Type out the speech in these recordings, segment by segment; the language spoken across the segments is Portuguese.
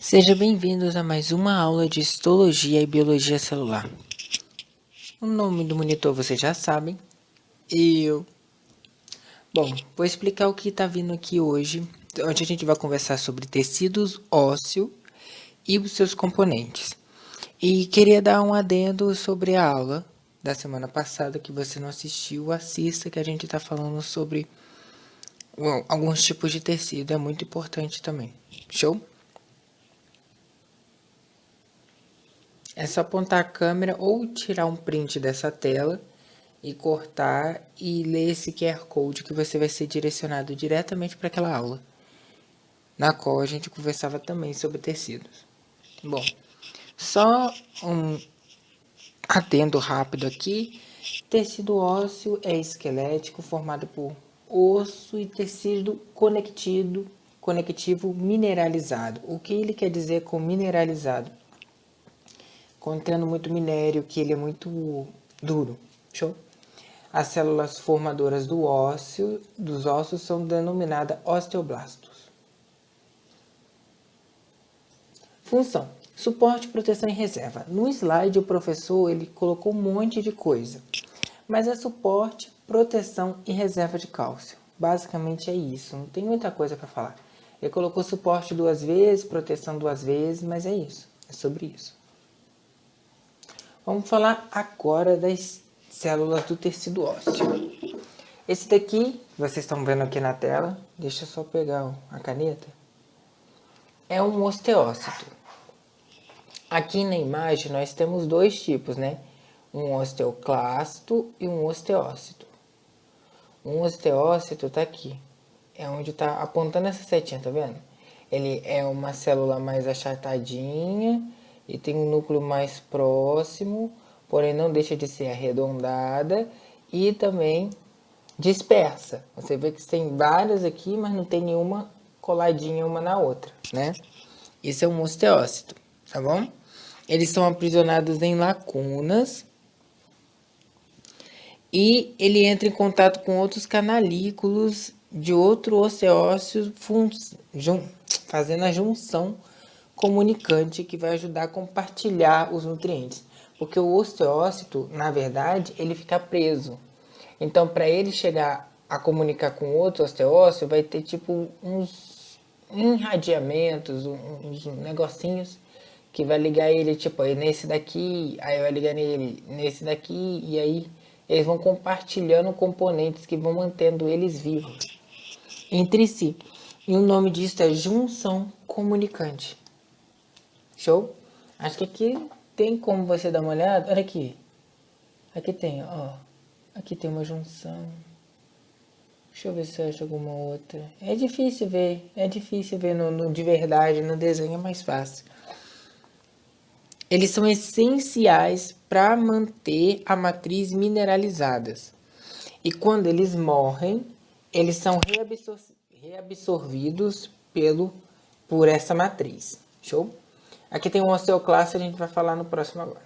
Sejam bem-vindos a mais uma aula de histologia e biologia celular. O nome do monitor vocês já sabem. Bom, vou explicar o que está vindo aqui hoje. Hoje a gente vai conversar sobre tecidos ósseos e os seus componentes. E queria dar um adendo sobre a aula da semana passada que você não assistiu, assista, que a gente está falando sobre alguns tipos de tecido. É muito importante também. Show? É só apontar a câmera ou tirar um print dessa tela e cortar e ler esse QR Code que você vai ser direcionado diretamente para aquela aula, na qual a gente conversava também sobre tecidos. Bom, só um adendo rápido aqui. Tecido ósseo é esquelético formado por osso e tecido conectivo mineralizado. O que ele quer dizer com mineralizado? Contendo muito minério, que ele é muito duro. Show? As células formadoras dos ossos são denominadas osteoblastos. Função: suporte, proteção e reserva. No slide o professor ele colocou um monte de coisa, mas é suporte, proteção e reserva de cálcio. Basicamente é isso, não tem muita coisa para falar. Ele colocou suporte 2 vezes, proteção 2 vezes, mas é isso, é sobre isso. Vamos falar agora das células do tecido ósseo. Esse daqui, vocês estão vendo aqui na tela, deixa eu só pegar a caneta, é um osteócito. Aqui na imagem nós temos dois tipos, né? Um osteoclasto e um osteócito. Um osteócito está aqui, é onde está apontando essa setinha, tá vendo? Ele é uma célula mais achatadinha e tem um núcleo mais próximo, porém não deixa de ser arredondada e também dispersa. Você vê que tem várias aqui, mas não tem nenhuma coladinha uma na outra, né? Isso é um osteócito, tá bom? Eles são aprisionados em lacunas e ele entra em contato com outros canalículos de outro osteócito, fazendo a junção comunicante que vai ajudar a compartilhar os nutrientes. Porque o osteócito, na verdade, ele fica preso. Então, para ele chegar a comunicar com outro osteócito, vai ter tipo uns irradiamentos, uns negocinhos que vai ligar ele, tipo, nesse daqui, aí vai ligar nele nesse daqui, e aí eles vão compartilhando componentes que vão mantendo eles vivos entre si. E o nome disso é junção comunicante. Show? Acho que aqui tem como você dar uma olhada. Olha aqui. Aqui tem, ó. Aqui tem uma junção. Deixa eu ver se eu acho alguma outra. É difícil ver no de verdade, no desenho é mais fácil. Eles são essenciais para manter a matriz mineralizadas. E quando eles morrem, eles são reabsorvidos por essa matriz. Show? Aqui tem um osteoclasto, a gente vai falar no próximo agora.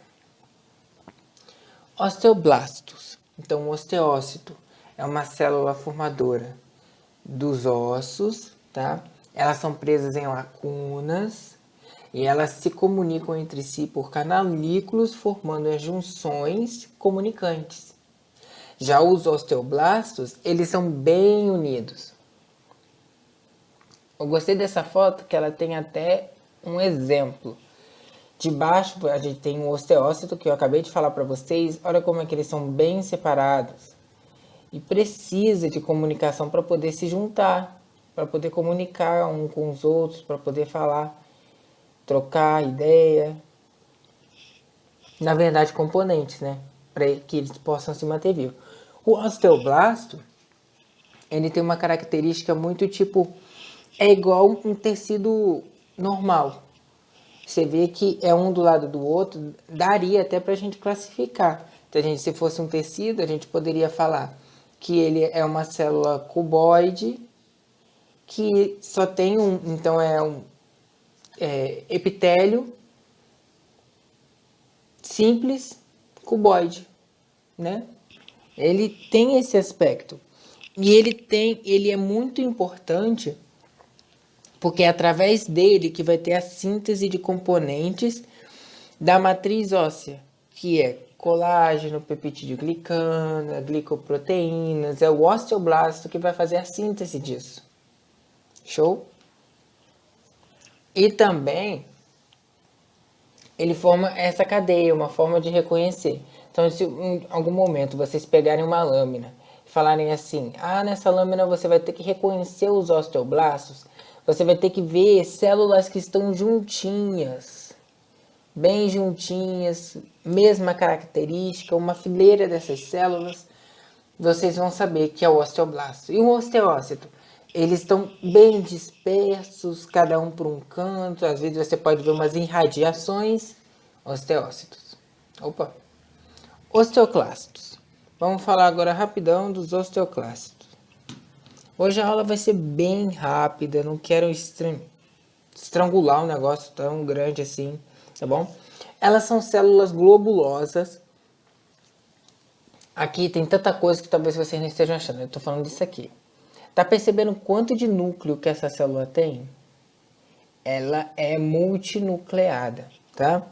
Osteoblastos. Então, o osteócito é uma célula formadora dos ossos, tá? Elas são presas em lacunas e elas se comunicam entre si por canalículos, formando as junções comunicantes. Já os osteoblastos, eles são bem unidos. Eu gostei dessa foto que ela tem até um exemplo. De baixo a gente tem um osteócito que eu acabei de falar para vocês. Olha como é que eles são bem separados. E precisa de comunicação para poder se juntar, para poder comunicar um com os outros, para poder falar, trocar ideia. Na verdade, componentes, né? Para que eles possam se manter vivos. O osteoblasto, ele tem uma característica muito tipo, é igual um tecido normal. Você vê que é um do lado do outro, daria até para a gente classificar. Então, se fosse um tecido, a gente poderia falar que ele é uma célula cuboide, que só tem então epitélio simples cuboide, né? Ele tem esse aspecto. E ele é muito importante porque é através dele que vai ter a síntese de componentes da matriz óssea, que é colágeno, peptidoglicana, glicoproteínas, é o osteoblasto que vai fazer a síntese disso. Show? E também ele forma essa cadeia, uma forma de reconhecer. Então, se em algum momento vocês pegarem uma lâmina e falarem assim, nessa lâmina você vai ter que reconhecer os osteoblastos, você vai ter que ver células que estão juntinhas, bem juntinhas, mesma característica, uma fileira dessas células, vocês vão saber que é o osteoblasto. E o osteócito? Eles estão bem dispersos, cada um por um canto. Às vezes você pode ver umas irradiações. Osteócitos. Opa! Osteoclastos. Vamos falar agora rapidão dos osteoclastos. Hoje a aula vai ser bem rápida. Não quero estrangular um negócio tão grande assim, tá bom? Elas são células globulosas. Aqui tem tanta coisa que talvez vocês não estejam achando. Eu estou falando disso aqui. Tá percebendo quanto de núcleo que essa célula tem? Ela é multinucleada, tá?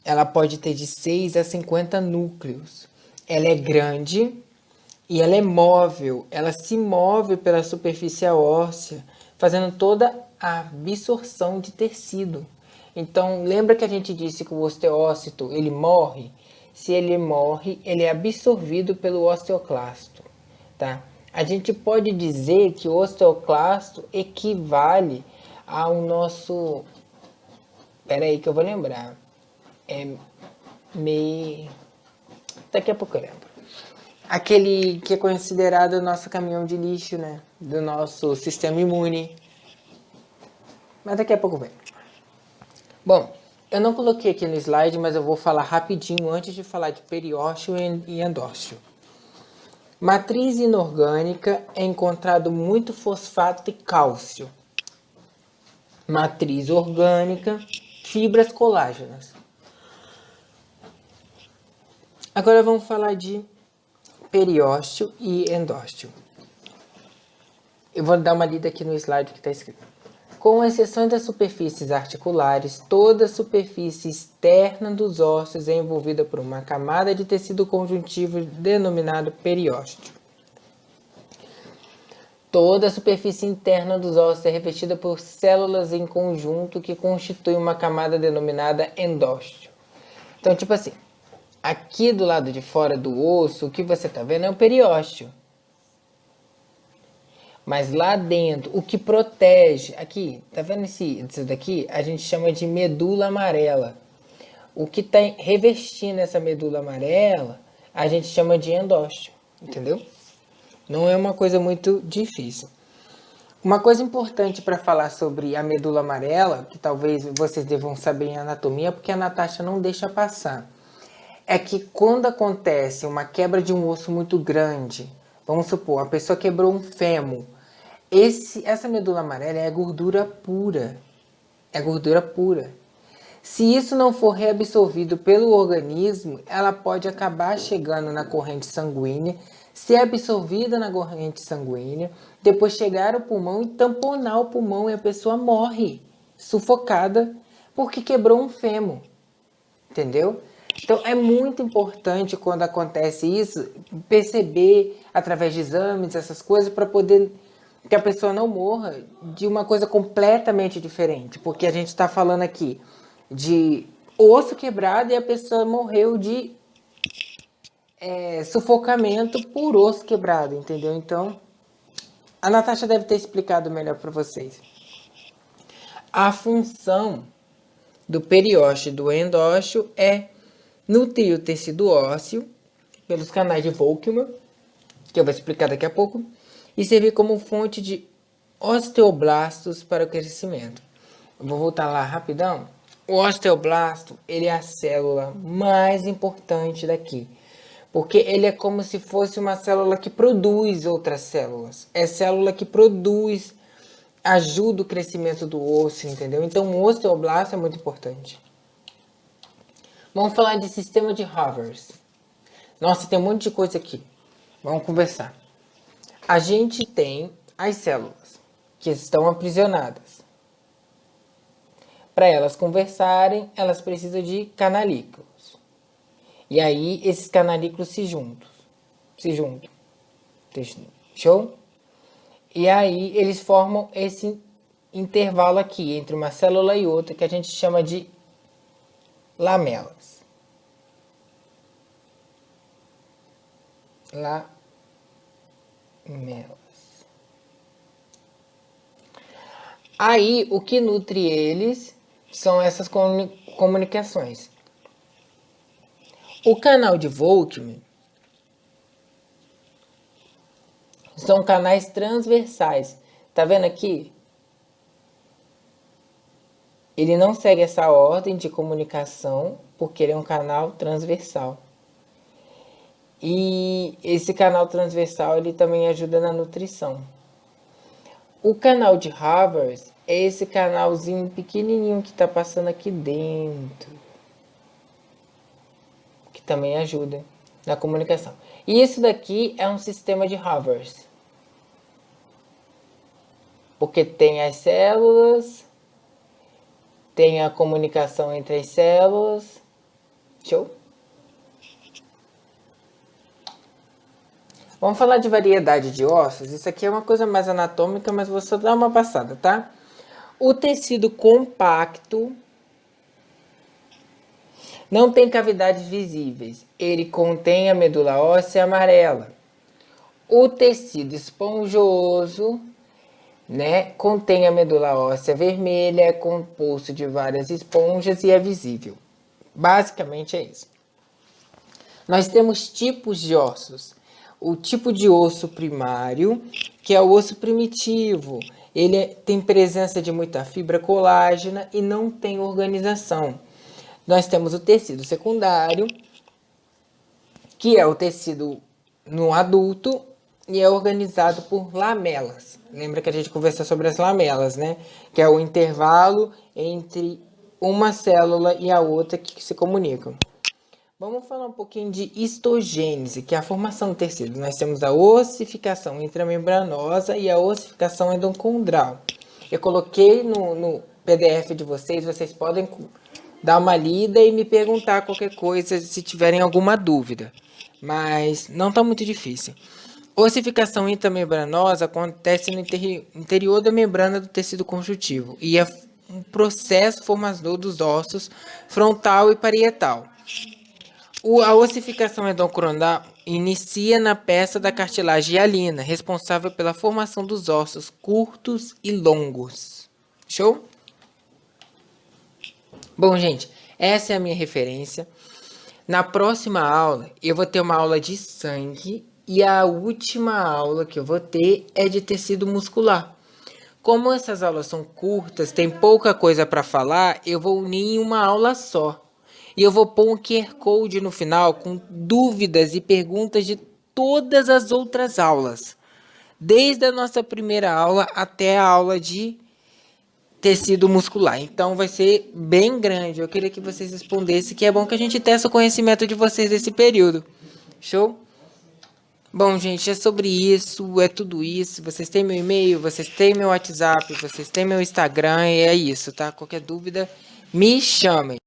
Ela pode ter de 6 a 50 núcleos. Ela é grande e ela é móvel. Ela se move pela superfície óssea, fazendo toda a absorção de tecido. Então, lembra que a gente disse que o osteócito, ele morre? Se ele morre, ele é absorvido pelo osteoclasto, tá? A gente pode dizer que o osteoclasto equivale ao nosso... Espera aí que eu vou lembrar. Daqui a pouco eu lembro. Aquele que é considerado o nosso caminhão de lixo, né? Do nosso sistema imune. Mas daqui a pouco vem. Bom, eu não coloquei aqui no slide, mas eu vou falar rapidinho antes de falar de periósteo e endósteo. Matriz inorgânica é encontrado muito fosfato e cálcio. Matriz orgânica, fibras colágenas. Agora vamos falar de periósteo e endósteo. Eu vou dar uma lida aqui no slide que está escrito. Com exceção das superfícies articulares, toda a superfície externa dos ossos é envolvida por uma camada de tecido conjuntivo denominado periósteo. Toda a superfície interna dos ossos é revestida por células em conjunto que constituem uma camada denominada endósteo. Então, tipo assim, aqui do lado de fora do osso, o que você está vendo é o periósteo. Mas lá dentro, o que protege, aqui, tá vendo isso daqui? A gente chama de medula amarela. O que está revestindo essa medula amarela, a gente chama de endósteo, entendeu? Não é uma coisa muito difícil. Uma coisa importante para falar sobre a medula amarela, que talvez vocês devam saber em anatomia, porque a Natasha não deixa passar, é que quando acontece uma quebra de um osso muito grande, vamos supor, a pessoa quebrou um fêmur, essa medula amarela é gordura pura. É gordura pura. Se isso não for reabsorvido pelo organismo, ela pode acabar chegando na corrente sanguínea, ser absorvida na corrente sanguínea, depois chegar ao pulmão e tamponar o pulmão e a pessoa morre, sufocada, porque quebrou um fêmur. Entendeu? Então é muito importante quando acontece isso, perceber através de exames, essas coisas, para poder que a pessoa não morra de uma coisa completamente diferente. Porque a gente está falando aqui de osso quebrado e a pessoa morreu de sufocamento por osso quebrado, entendeu? Então, a Natasha deve ter explicado melhor para vocês. A função do periósteo e do endósteo é nutrir o tecido ósseo pelos canais de Volkmann, que eu vou explicar daqui a pouco, e servir como fonte de osteoblastos para o crescimento. Eu vou voltar lá rapidão. O osteoblasto, ele é a célula mais importante daqui, porque ele é como se fosse uma célula que produz outras células. É célula que produz, ajuda o crescimento do osso, entendeu? Então o osteoblasto é muito importante. Vamos falar de sistema de Havers. Nossa, tem um monte de coisa aqui. Vamos conversar. A gente tem as células. que estão aprisionadas. Para elas conversarem, elas precisam de canalículos. E aí, esses canalículos se juntam. Show? E aí, eles formam esse intervalo aqui, entre uma célula e outra, que a gente chama de lamelas. Lamelas. Aí, o que nutre eles são essas comunicações. O canal de Volkmann são canais transversais. Tá vendo aqui? Ele não segue essa ordem de comunicação, porque ele é um canal transversal. E esse canal transversal, ele também ajuda na nutrição. O canal de Havers é esse canalzinho pequenininho que está passando aqui dentro, que também ajuda na comunicação. E isso daqui é um sistema de Havers, porque tem as células, tem a comunicação entre as células. Show? Vamos falar de variedade de ossos. Isso aqui é uma coisa mais anatômica, mas vou só dar uma passada, tá? O tecido compacto não tem cavidades visíveis. Ele contém a medula óssea amarela. O tecido esponjoso, né, contém a medula óssea vermelha, é composto de várias esponjas e é visível. Basicamente é isso. Nós temos tipos de ossos. O tipo de osso primário, que é o osso primitivo. Ele tem presença de muita fibra colágena e não tem organização. Nós temos o tecido secundário, que é o tecido no adulto e é organizado por lamelas. Lembra que a gente conversou sobre as lamelas, né? Que é o intervalo entre uma célula e a outra que se comunicam. Vamos falar um pouquinho de histogênese, que é a formação do tecido. Nós temos a ossificação intramembranosa e a ossificação endocondral. Eu coloquei no PDF de vocês, vocês podem dar uma lida e me perguntar qualquer coisa se tiverem alguma dúvida. Mas não está muito difícil. Ossificação intramembranosa acontece no interior da membrana do tecido conjuntivo e é um processo formador dos ossos frontal e parietal. A ossificação endocondral inicia na peça da cartilagem hialina, responsável pela formação dos ossos curtos e longos. Show? Bom, gente, essa é a minha referência. Na próxima aula, eu vou ter uma aula de sangue e a última aula que eu vou ter é de tecido muscular. Como essas aulas são curtas, tem pouca coisa para falar, eu vou unir em uma aula só. E eu vou pôr um QR Code no final com dúvidas e perguntas de todas as outras aulas. Desde a nossa primeira aula até a aula de tecido muscular. Então vai ser bem grande. Eu queria que vocês respondessem, que é bom que a gente teste o conhecimento de vocês nesse período. Show? Bom, gente, é sobre isso, é tudo isso. Vocês têm meu e-mail, vocês têm meu WhatsApp, vocês têm meu Instagram e é isso, tá? Qualquer dúvida, me chamem.